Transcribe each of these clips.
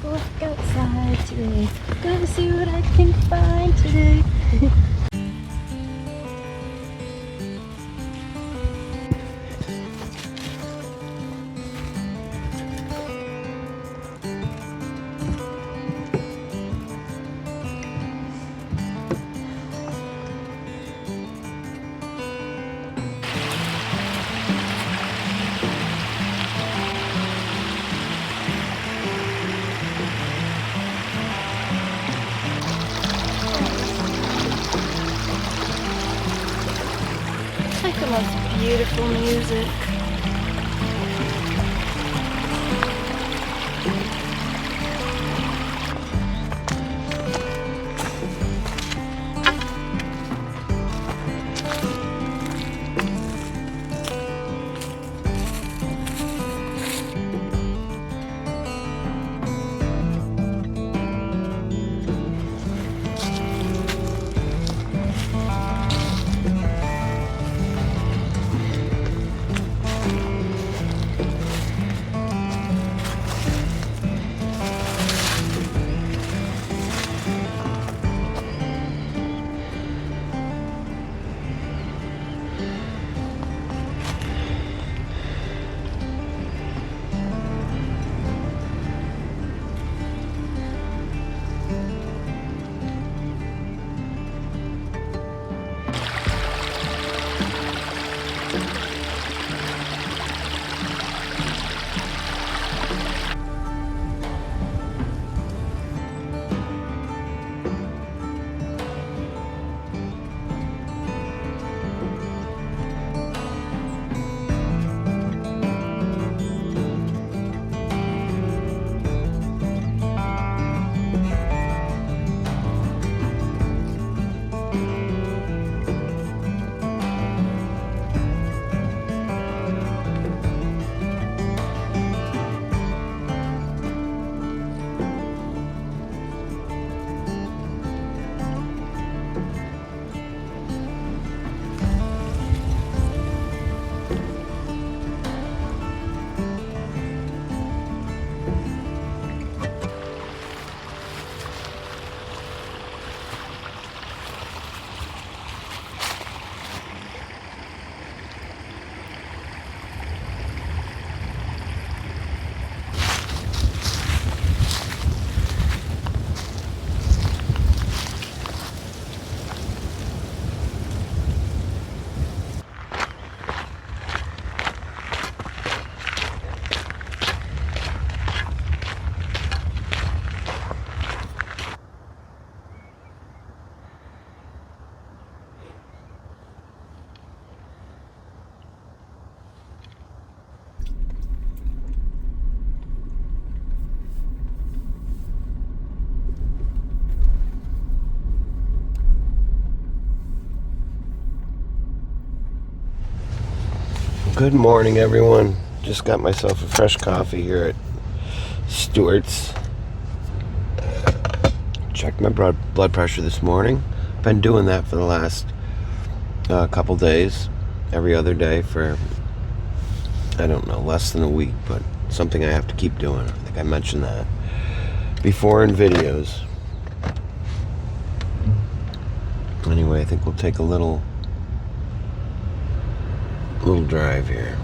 walk outside today. Gonna see what I can find today. Like the most beautiful music. Good morning, everyone. Just got myself a fresh coffee here at Stewart's. Checked my blood pressure this morning. Been doing that for the last couple days, every other day for, I don't know, less than a week, but something I have to keep doing. I think I mentioned that before in videos. Anyway, I think we'll take a little drive here.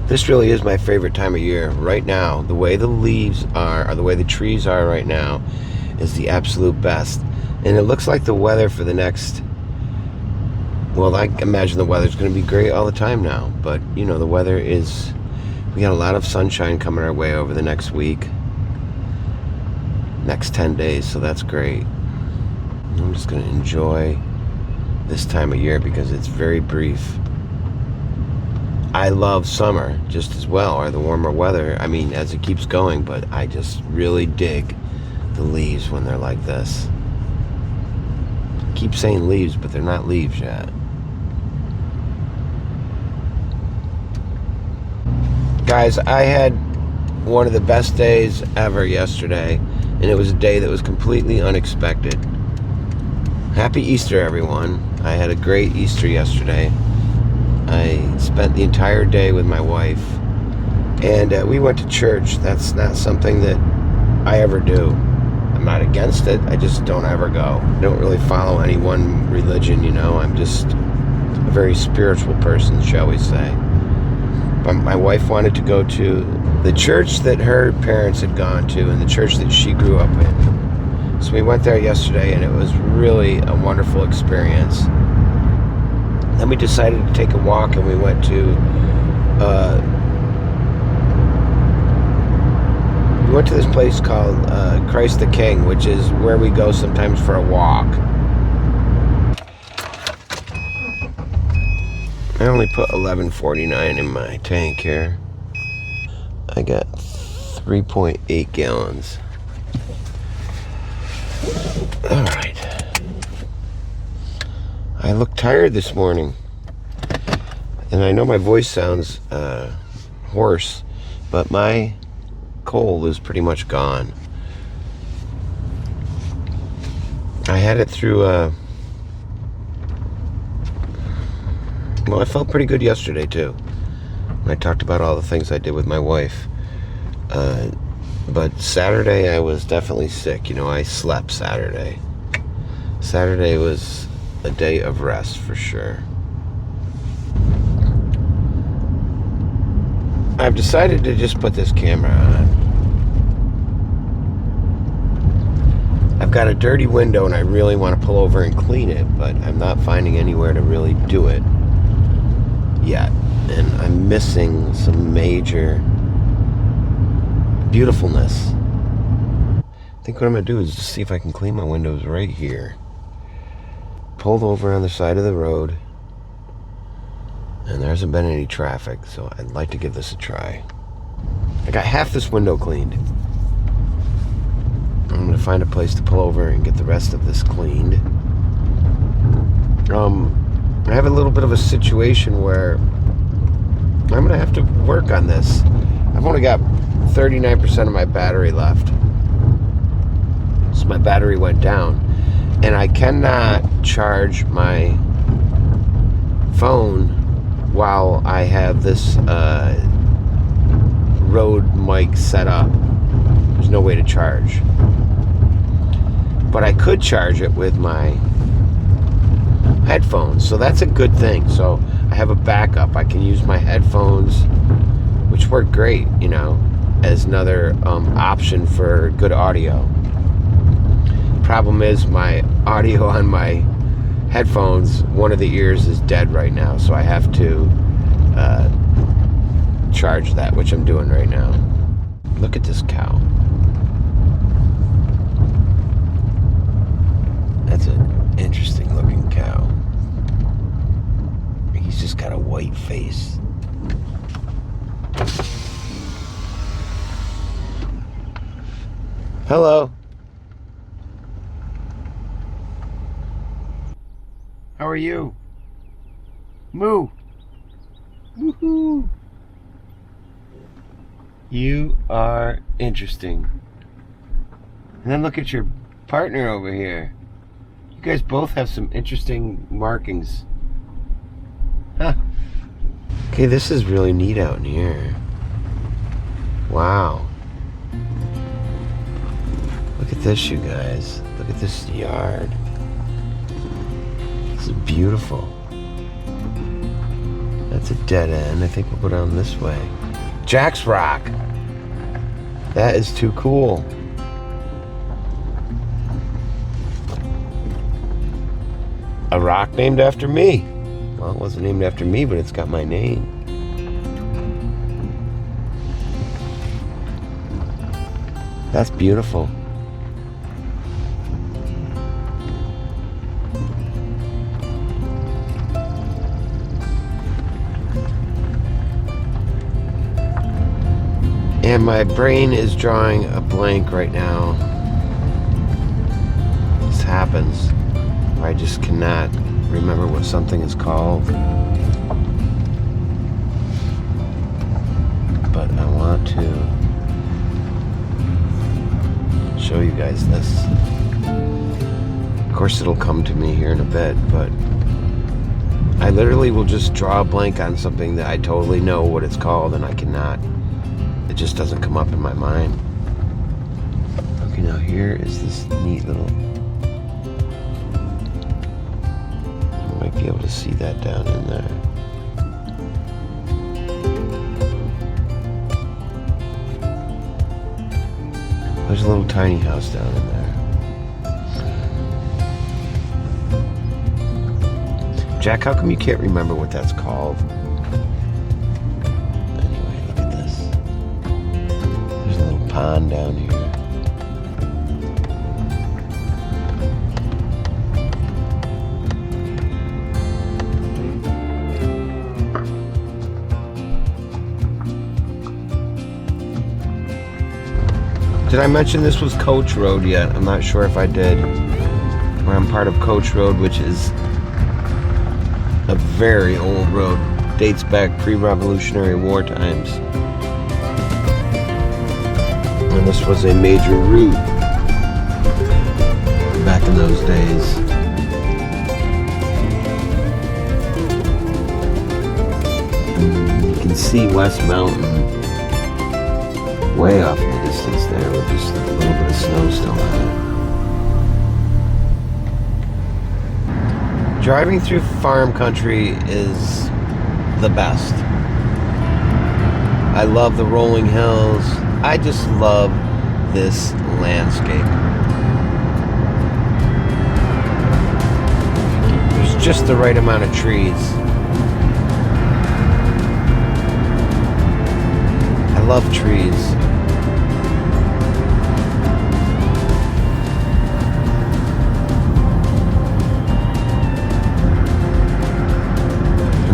This really is my favorite time of year. Right now, the way the leaves are, or the way the trees are right now, is the absolute best. And it looks like the weather for the next, well, I imagine the weather's going to be great all the time now. But, you know, the weather is, we got a lot of sunshine coming our way over the next week, next 10 days, so that's great. I'm just going to enjoy this time of year because it's very brief. I love summer just as well, or the warmer weather, I mean, as it keeps going, but I just really dig the leaves when they're like this. I keep saying leaves, but they're not leaves yet. Guys, I had one of the best days ever yesterday, and it was a day that was completely unexpected. Happy Easter, everyone. I had a great Easter yesterday. I spent the entire day with my wife, and we went to church. That's not something that I ever do. I'm not against it. I just don't ever go. I don't really follow any one religion, you know. I'm just a very spiritual person, shall we say. But my wife wanted to go to the church that her parents had gone to and the church that she grew up in. So we went there yesterday, and it was really a wonderful experience. Then we decided to take a walk, and we went to this place called Christ the King, which is where we go sometimes for a walk. I only put $11.49 in my tank here. I got 3.8 gallons. All right. I look tired this morning, and I know my voice sounds hoarse, but my cold is pretty much gone. I had it through well, I felt pretty good yesterday too. I talked about all the things I did with my wife. But Saturday I was definitely sick. You know, I slept Saturday. Saturday was a day of rest for sure. I've decided to just put this camera on. I've got a dirty window and I really want to pull over and clean it, but I'm not finding anywhere to really do it yet. And I'm missing some major beautifulness. I think what I'm going to do is just see if I can clean my windows right here. Pulled over on the side of the road, and there hasn't been any traffic, so I'd like to give this a try. I got half this window cleaned. I'm going to find a place to pull over and get the rest of this cleaned. I have a little bit of a situation where I'm going to have to work on this. I've only got 39% of my battery left. So my battery went down. And I cannot charge my phone while I have this Rode mic set up. There's no way to charge. But I could charge it with my headphones, so that's a good thing. So I have a backup. I can use my headphones, which work great, you know, as another option for good audio. Problem is, my audio on my headphones, one of the ears is dead right now, so I have to charge that, which I'm doing right now. Look at this cow. That's an interesting looking cow. He's just got a white face. Hello. How are you? Moo. Woohoo. You are interesting. And then look at your partner over here. You guys both have some interesting markings. Huh. Okay, this is really neat out in here. Wow. Look at this, you guys. Look at this yard. This is beautiful. That's a dead end. I think we'll go down this way. Jack's Rock. That is too cool. A rock named after me. Well, it wasn't named after me, but it's got my name. That's beautiful. And my brain is drawing a blank right now. This happens. I just cannot remember what something is called. But I want to show you guys this. Of course it'll come to me here in a bit, but I literally will just draw a blank on something that I totally know what it's called, and I cannot. It just doesn't come up in my mind. Now here is this neat little, you might be able to see that down in there. There's a little tiny house down in there. Jack, how come you can't remember what that's called? Anyway, look at this. There's a little pond down here. Did I mention this was Coach Road yet? I'm not sure if I did. Where I'm part of Coach Road, which is a very old road. Dates back pre-Revolutionary War times. And this was a major route back in those days. And you can see West Mountain way off in the distance there with just a little bit of snow still on it. Driving through farm country is the best. I love the rolling hills. I just love this landscape. There's just the right amount of trees. I love trees.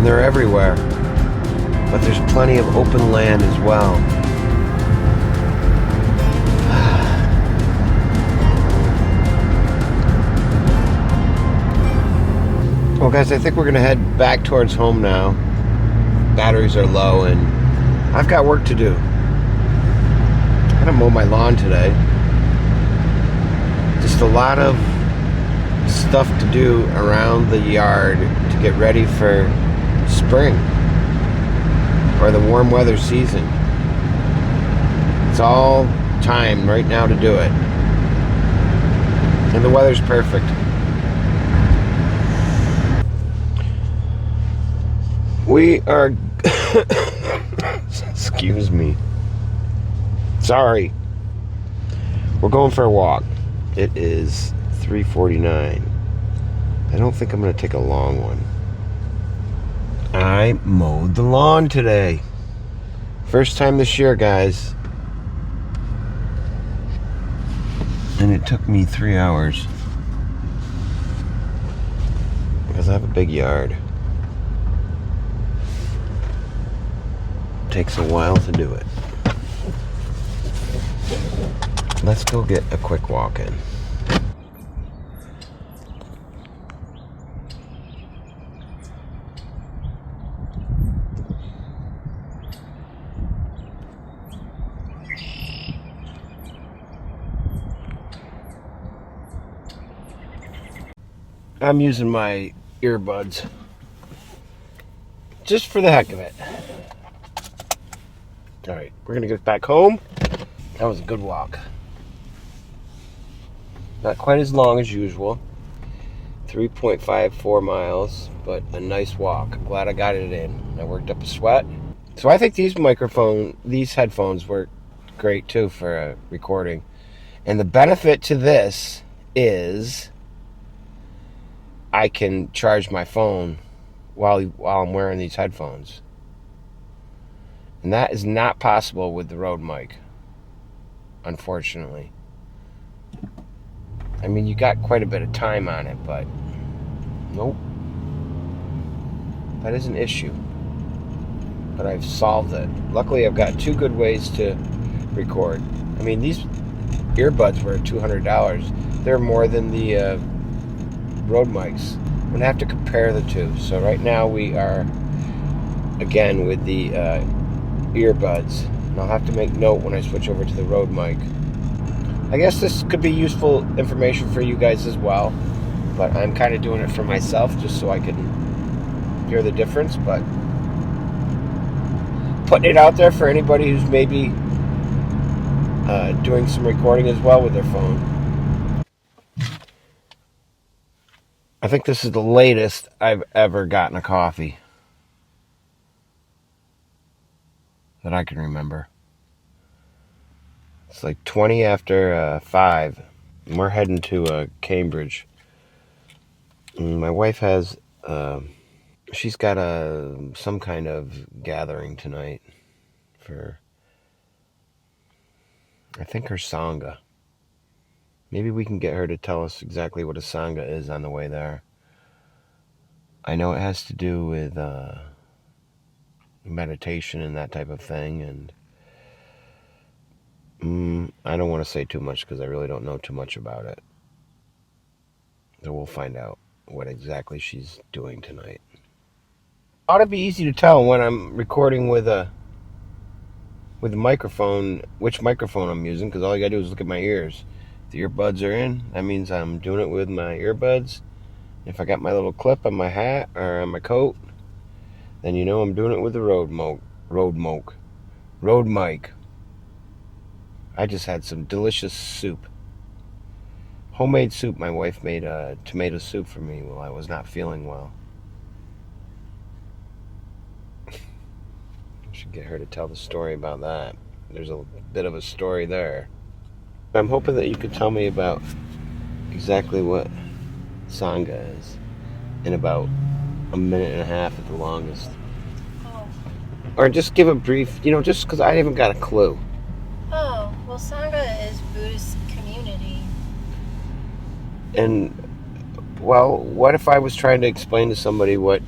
They're everywhere, but there's plenty of open land as well. Well guys, I think we're gonna head back towards home now. Batteries are low and I've got work to do. I'm gonna mow my lawn today. Just a lot of stuff to do around the yard to get ready for spring or the warm weather season. It's all time right now to do it, and the weather's perfect. We are excuse me, sorry, we're going for a walk. It is 3:49. I don't think I'm going to take a long one. I mowed the lawn today. First time this year, guys. And it took me 3 hours. Because I have a big yard. It takes a while to do it. Let's go get a quick walk in. I'm using my earbuds just for the heck of it. All right, we're gonna get back home. That was a good walk. Not quite as long as usual. 3.54 miles, but a nice walk. I'm glad I got it in. I worked up a sweat. So I think these headphones work great too for recording. And the benefit to this is I can charge my phone while I'm wearing these headphones. And that is not possible with the Rode mic, unfortunately. I mean, you got quite a bit of time on it, but nope. That is an issue. But I've solved it. Luckily, I've got two good ways to record. I mean, these earbuds were $200. They're more than the Rode mics. I'm gonna have to compare the two. So right now we are again with the earbuds, and I'll have to make note when I switch over to the Rode mic. I guess this could be useful information for you guys as well, but I'm kind of doing it for myself just so I can hear the difference, but putting it out there for anybody who's maybe doing some recording as well with their phone. I think this is the latest I've ever gotten a coffee that I can remember. It's like 20 after 5. And we're heading to Cambridge. And my wife has, she's got some kind of gathering tonight for, I think, her Sangha. Maybe we can get her to tell us exactly what a Sangha is on the way there. I know it has to do with meditation and that type of thing, and I don't want to say too much because I really don't know too much about it. So we'll find out what exactly she's doing tonight. Ought to be easy to tell when I'm recording with a microphone, which microphone I'm using, because all you gotta do is look at my ears. If the earbuds are in, that means I'm doing it with my earbuds. If I got my little clip on my hat or on my coat, then you know I'm doing it with the Rode mic. I just had some delicious soup. Homemade soup. My wife made a tomato soup for me while I was not feeling well. I should get her to tell the story about that. There's a bit of a story there. I'm hoping that you could tell me about exactly what Sangha is in about a minute and a half at the longest. Oh. Or just give a brief, just because I haven't got a clue. Oh, well, Sangha is Buddhist community. And, well, what if I was trying to explain to somebody what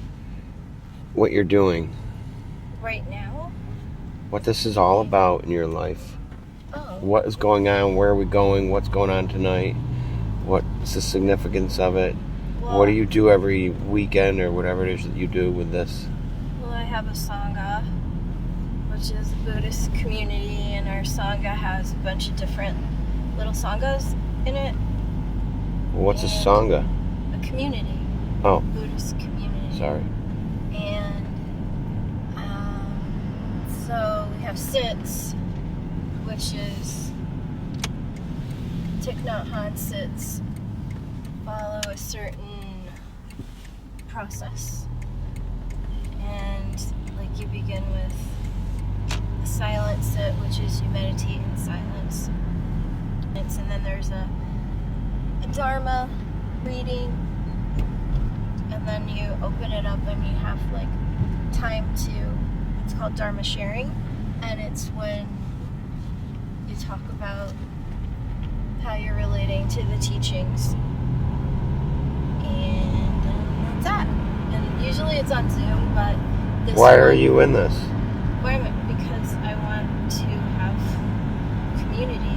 you're doing? Right now? What this is all about in your life. Oh. What is going on? Where are we going? What's going on tonight? What's the significance of it? Well, what do you do every weekend or whatever it is that you do with this? Well, I have a Sangha, which is a Buddhist community, and our Sangha has a bunch of different little Sanghas in it. What's a Sangha? A community. Oh. Buddhist community. Sorry. And so we have sits, which is Thich Nhat Hanh sits follow a certain process. And like you begin with a silent sit, which is you meditate in silence. And then there's a Dharma reading, and then you open it up and you have like time to, it's called Dharma sharing, and it's when you talk about how you're relating to the teachings, and that's that. And usually it's on Zoom, but this Why are you in this? Because I want to have community,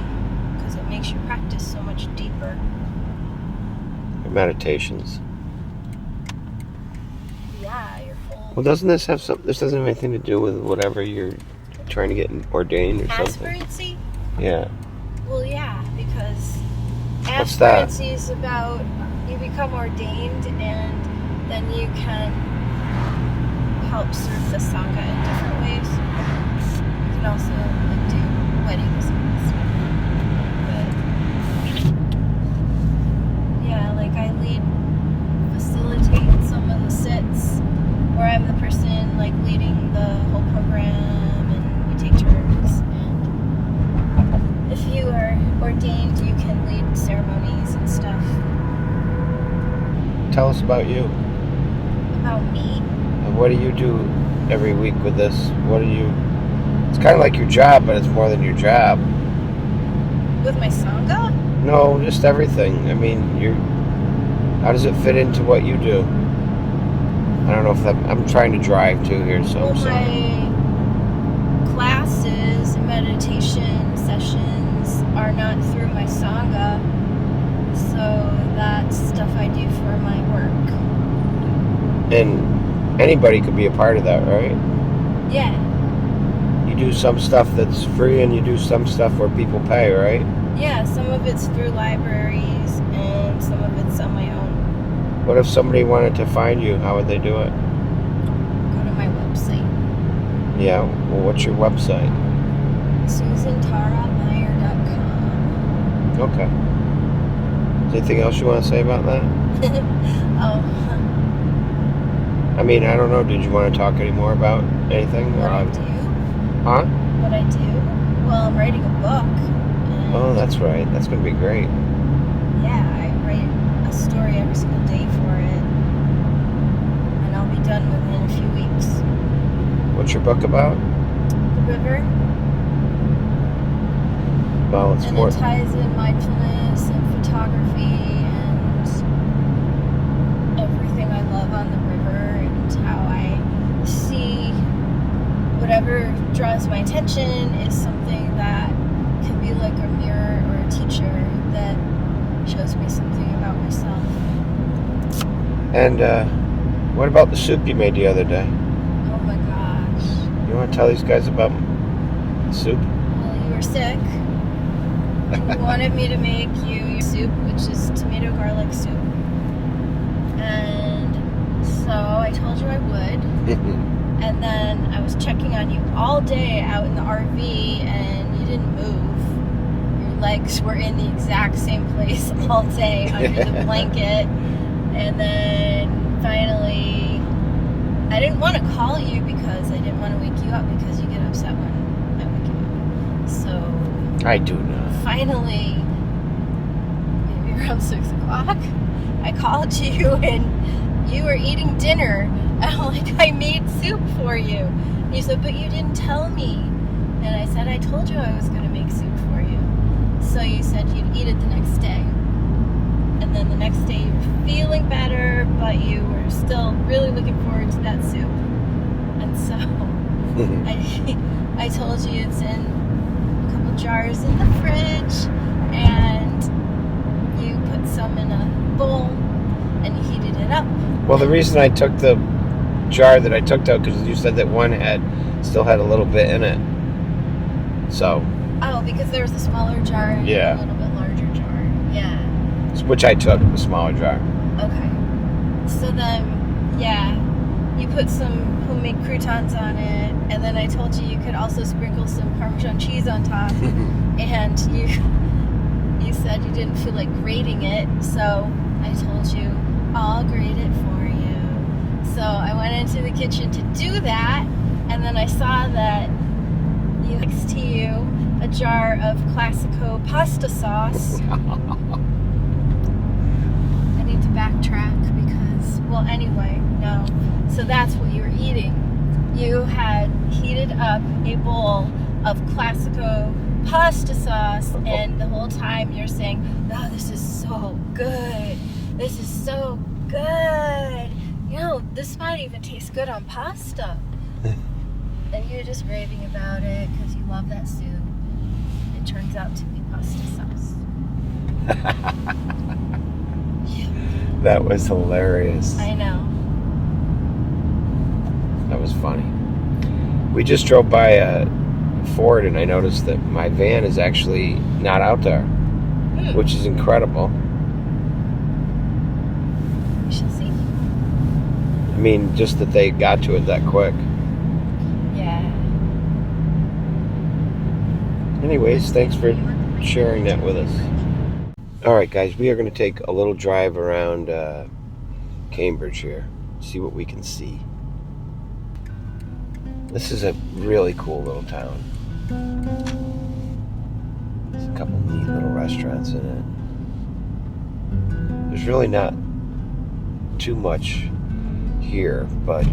because it makes your practice so much deeper. Meditations. Yeah, your whole... Well, doesn't this have something? This doesn't have anything to do with whatever you're trying to get ordained or something. Aspirancy? Yeah. Well, yeah, because What's that? aspirancy is about you become ordained and then you can help serve the Sangha in different ways. You can also like do weddings and stuff. But yeah, like I facilitate some of the sits where I'm the person like leading the whole program, and we take turns. And if you are ordained, you can lead ceremonies and stuff. Tell us about you. About me? And what do you do every week with this? It's kind of like your job, but it's more than your job. With my Sangha? No, just everything. I mean, how does it fit into what you do? I don't know if I'm trying to drive too here, so Well, I'm sorry. my classes and meditation sessions are not through my Sangha, so that's stuff I do for my work. And anybody could be a part of that, right? Yeah. You do some stuff that's free and you do some stuff where people pay, right? Yeah, some of it's through libraries and some of it's on my own. What if somebody wanted to find you? How would they do it? Go to my website. Yeah, well, what's your website? SusanTaraMeyer.com. Okay. Is there anything else you want to say about that? Oh, I mean, I don't know. Did you want to talk any more about anything? what I do? Huh? What I do? Well, I'm writing a book. And Oh, that's right. That's going to be great. yeah, I write a story every single day for it. And I'll be done within a few weeks. What's your book about? The river. Well, it's And more. it ties in mindfulness and photography and everything I love on the river and how I see whatever draws my attention is something that can be like a mirror or a teacher that shows me something about myself. And what about the soup you made the other day? Oh my gosh. You want to tell these guys about the soup? Well, you were sick and you wanted me to make you your soup, which is tomato garlic soup. And so I told you I would. And then I was checking on you all day out in the RV and you didn't move. Your legs were in the exact same place all day under the blanket. And then finally, I didn't want to call you because I didn't want to wake you up because you get upset when I wake you up. So I do not. finally, maybe around 6 o'clock, I called you and you were eating dinner. And I'm like, I made soup for you. And you said, but you didn't tell me. And I said, I told you I was going to make soup for you. So you said you'd eat it the next day. And then the next day you were feeling better, but you were still really looking forward to that soup. And so I told you it's in a couple jars in the fridge, and you put some in a bowl and you heated it up. Well, the reason I took the jar that I took out because you said that one still had a little bit in it. So. Oh, because there was a smaller jar and Yeah. a little bit larger jar. Yeah. Which I took, the smaller jar. Okay. So then, yeah, you put some homemade croutons on it, and then I told you could also sprinkle some Parmesan cheese on top. And you said you didn't feel like grating it, so I told you I'll grate it for you. So I went into the kitchen to do that, and then I saw that you next to you a jar of Classico pasta sauce. I need to backtrack because, well, anyway, no. So that's what you were eating. You had heated up a bowl of Classico pasta sauce, and the whole time you're saying, "Oh, this is so good. This is so good. You know, this might even taste good on pasta." And you're just raving about it because you love that soup. It turns out to be pasta sauce. That was hilarious. I know. That was funny. We just drove by a Ford and I noticed that my van is actually not out there, which is incredible. We shall see. I mean, just that they got to it that quick. Yeah. Anyways, thanks for sharing that with us. All right, guys, we are going to take a little drive around Cambridge here, see what we can see. This is a really cool little town. There's a couple neat little restaurants in it. There's really not too much here, but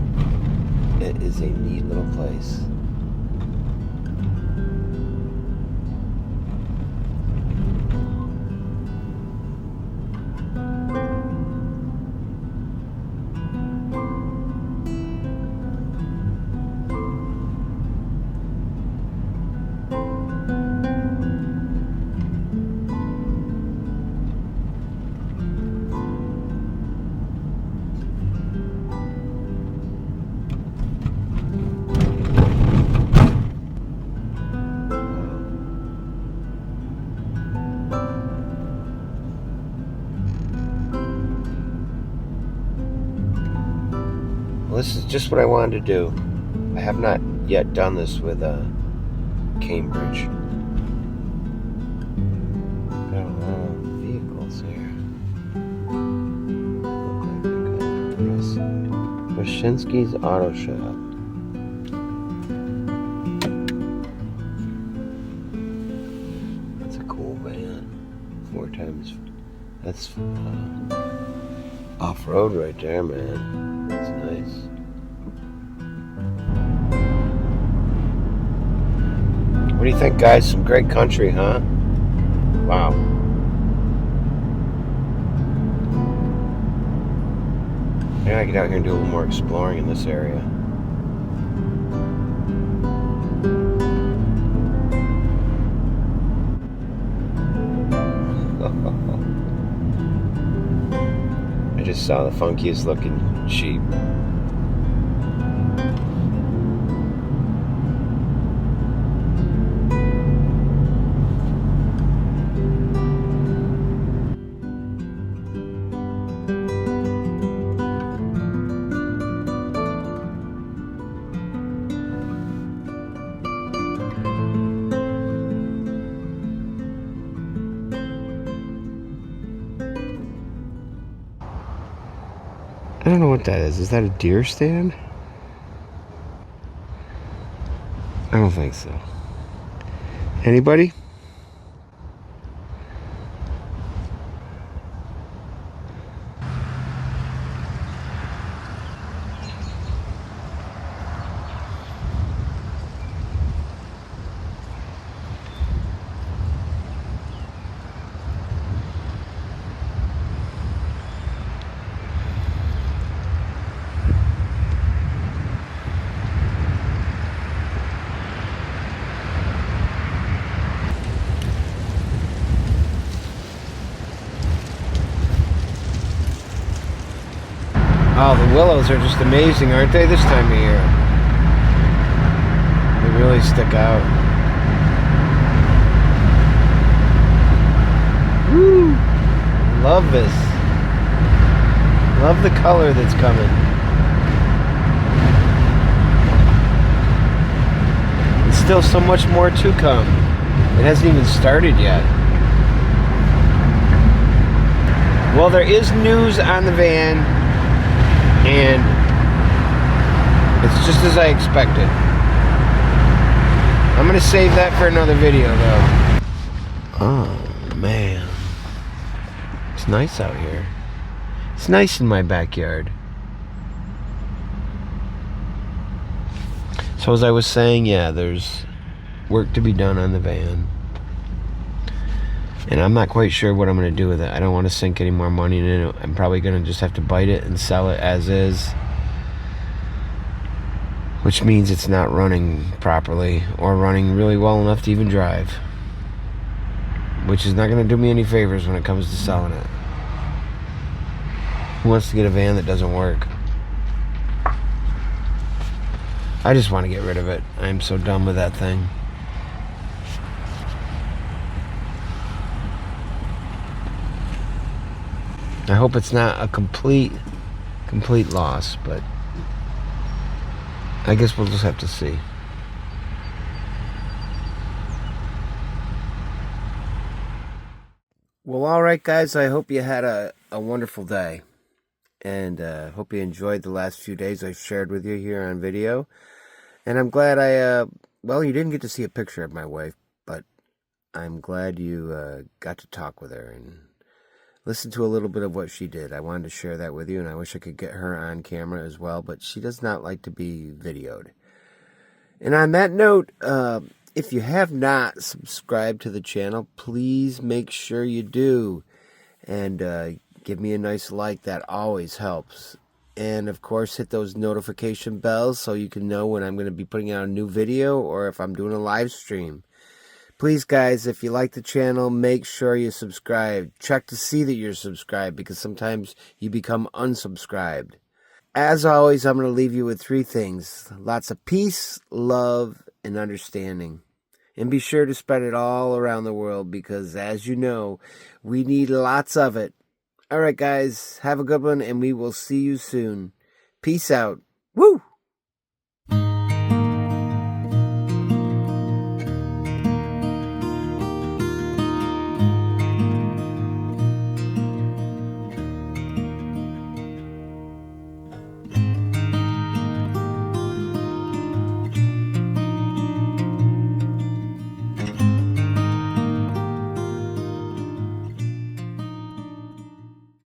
it is a neat little place. This is just what I wanted to do. I have not yet done this with Cambridge. I don't know. Shinsky's Auto Shop. That's a cool van. 4 times. That's off-road right there, man. That's nice. What do you think, guys? Some great country, huh? Wow. I gotta get out here and do a little more exploring in this area. I just saw the funkiest looking sheep. I don't know what that is. Is that a deer stand? I don't think so. Anybody? Oh, the willows are just amazing, aren't they, this time of year? They really stick out. Woo! Love this. Love the color that's coming. There's still so much more to come. It hasn't even started yet. Well, there is news on the van. And it's just as I expected. I'm going to save that for another video, though. Oh, man. It's nice out here. It's nice in my backyard. So as I was saying, yeah, there's work to be done on the van. And I'm not quite sure what I'm going to do with it. I don't want to sink any more money in it. I'm probably going to just have to bite it and sell it as is. Which means it's not running properly or running really well enough to even drive. Which is not going to do me any favors when it comes to selling it. Who wants to get a van that doesn't work? I just want to get rid of it. I'm so done with that thing. I hope it's not a complete loss, but I guess we'll just have to see. Well, all right, guys. I hope you had a wonderful day, and hope you enjoyed the last few days I've shared with you here on video. And I'm glad well, you didn't get to see a picture of my wife, but I'm glad you got to talk with her and listen to a little bit of what she did. I wanted to share that with you, and I wish I could get her on camera as well, but she does not like to be videoed. And on that note, if you have not subscribed to the channel, please make sure you do. And give me a nice like. That always helps. And, of course, hit those notification bells so you can know when I'm going to be putting out a new video or if I'm doing a live stream. Please, guys, if you like the channel, make sure you subscribe. Check to see that you're subscribed because sometimes you become unsubscribed. As always, I'm going to leave you with 3 things. Lots of peace, love, and understanding. And be sure to spread it all around the world because, as you know, we need lots of it. All right, guys, have a good one, and we will see you soon. Peace out. Woo!